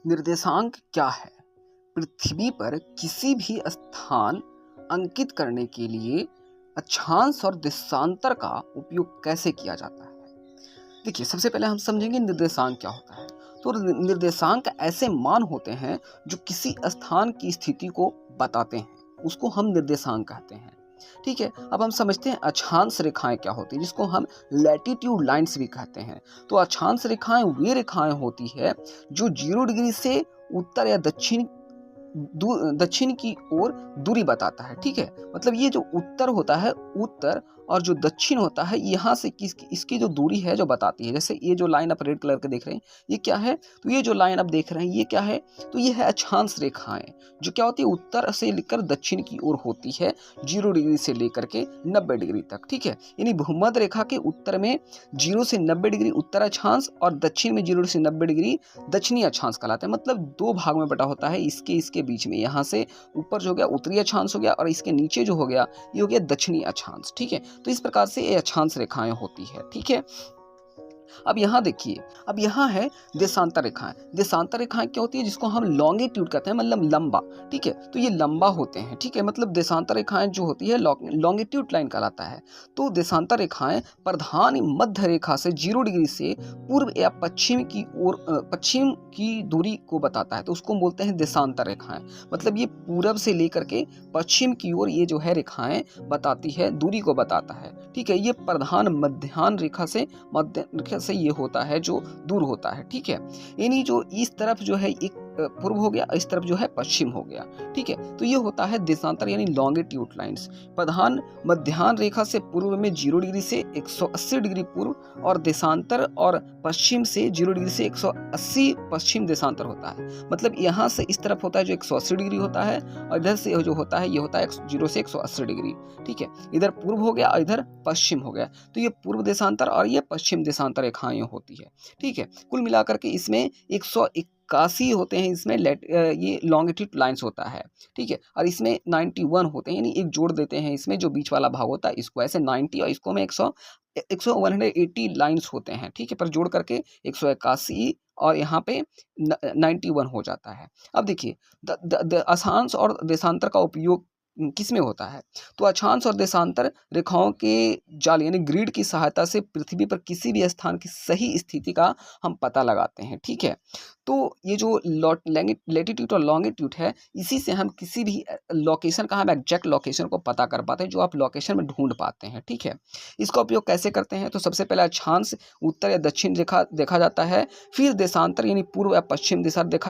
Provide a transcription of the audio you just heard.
निर्देशांक क्या है? पृथ्वी पर किसी भी स्थान अंकित करने के लिए अक्षांश और देशांतर का उपयोग कैसे किया जाता है? देखिए, सबसे पहले हम समझेंगे निर्देशांक क्या होता है। तो निर्देशांक ऐसे मान होते हैं जो किसी स्थान की स्थिति को बताते हैं, उसको हम निर्देशांक कहते हैं। ठीक है, अब हम समझते हैं अक्षांश रेखाएं क्या होती है, जिसको हम लैटिट्यूड लाइन्स भी कहते हैं। तो अक्षांश रेखाएं वे रेखाएं होती है जो 0 डिग्री से उत्तर या दक्षिण की ओर दूरी बताता है। ठीक है, मतलब ये जो उत्तर होता है, उत्तर, और जो दक्षिण होता है, यहाँ से इसकी जो दूरी है जो बताती है। जैसे ये जो लाइन आप रेड कलर के देख रहे हैं, ये क्या है? तो ये जो लाइन आप देख रहे हैं, ये क्या है? तो ये है अक्षांश रेखाएं, जो क्या होती है, उत्तर से लेकर दक्षिण की ओर होती है, 0 डिग्री से लेकर के 90 डिग्री तक। ठीक है, यानी भूमध्य रेखा के उत्तर में 0 से 90 डिग्री उत्तर अक्षांश और दक्षिण में 0 से 90 डिग्री दक्षिणी अक्षांश कहलाता है। मतलब दो भाग में बटा होता है, इसके बीच में, यहाँ से ऊपर जो हो गया उत्तरी अक्षांश हो गया, और इसके नीचे जो हो गया ये हो गया दक्षिणी अक्षांश। ठीक है, तो इस प्रकार से ये अक्षांश रेखाएं होती है। ठीक है, अब यहाँ देखिए, अब यहाँ है देशांतर रेखाएं। देशांतर रेखाएं क्या होती है? जिसको हम लॉन्गिट्यूड कहते हैं, मतलब लंबा। ठीक है, तो ये लंबा होते हैं। ठीक है, मतलब देशांतर रेखाएं जो होती है लॉन्गिट्यूड लाइन कहलाता है। तो देशांतर रेखाएं प्रधान मध्य रेखा से 0 डिग्री से पूर्व या पश्चिम की ओर पश्चिम की दूरी को बताता है, तो उसको बोलते हैं देशांतर रेखाएं। मतलब ये पूरब से लेकर के पश्चिम की ओर ये जो है रेखाएं बताती है, दूरी को बताता है। ठीक है, ये प्रधान मध्याह्न रेखा से ये होता है जो दूर होता है। ठीक है, यानी जो इस तरफ जो है एक पूर्व हो गया, इस तरफ जो है पश्चिम हो गया। ठीक है, तो ये होता है देशांतर यानी लॉन्गिट्यूड लाइंस। प्रधान मध्याह्न रेखा से पूर्व में 0 डिग्री से 180 डिग्री पूर्व और देशांतर, और पश्चिम से 0 डिग्री से 180 पश्चिम देशांतर होता है। मतलब यहाँ से इस तरफ होता है जो 180 डिग्री होता है, और इधर से जो होता है ये होता है 0 से 180 डिग्री। ठीक है, इधर पूर्व हो गया और इधर पश्चिम हो गया, तो ये पूर्व देशांतर और ये पश्चिम देशांतर रेखाएं होती है। ठीक है, कुल मिलाकर के इसमें 181 होते हैं, इसमें ये लॉन्गिट्यूड लाइंस होता है। ठीक है, और इसमें 91 होते हैं, यानी एक जोड़ देते हैं इसमें, जो बीच वाला भाग होता है इसको ऐसे 90, और इसको में 180 लाइंस होते हैं। ठीक है, पर जोड़ करके 181 और यहाँ पे 91 हो जाता है। अब देखिए, अक्षांश और देशांतर का उपयोग किस में होता है? तो अक्षांश और देशांतर रेखाओं के जाल यानी ग्रिड की सहायता से पृथ्वी पर किसी भी स्थान की सही स्थिति का हम पता लगाते हैं। ठीक है, तो ये जो लैटिट्यूड और लॉन्गिट्यूड है, इसी से हम किसी भी लोकेशन का हम एग्जैक्ट लोकेशन को पता कर पाते हैं, जो आप लोकेशन में ढूंढ पाते हैं। ठीक है, इसका उपयोग कैसे करते हैं? तो सबसे पहले अक्षांश उत्तर या दक्षिण रेखा देखा जाता है, फिर देशांतर यानी पूर्व या पश्चिम दिशा देखा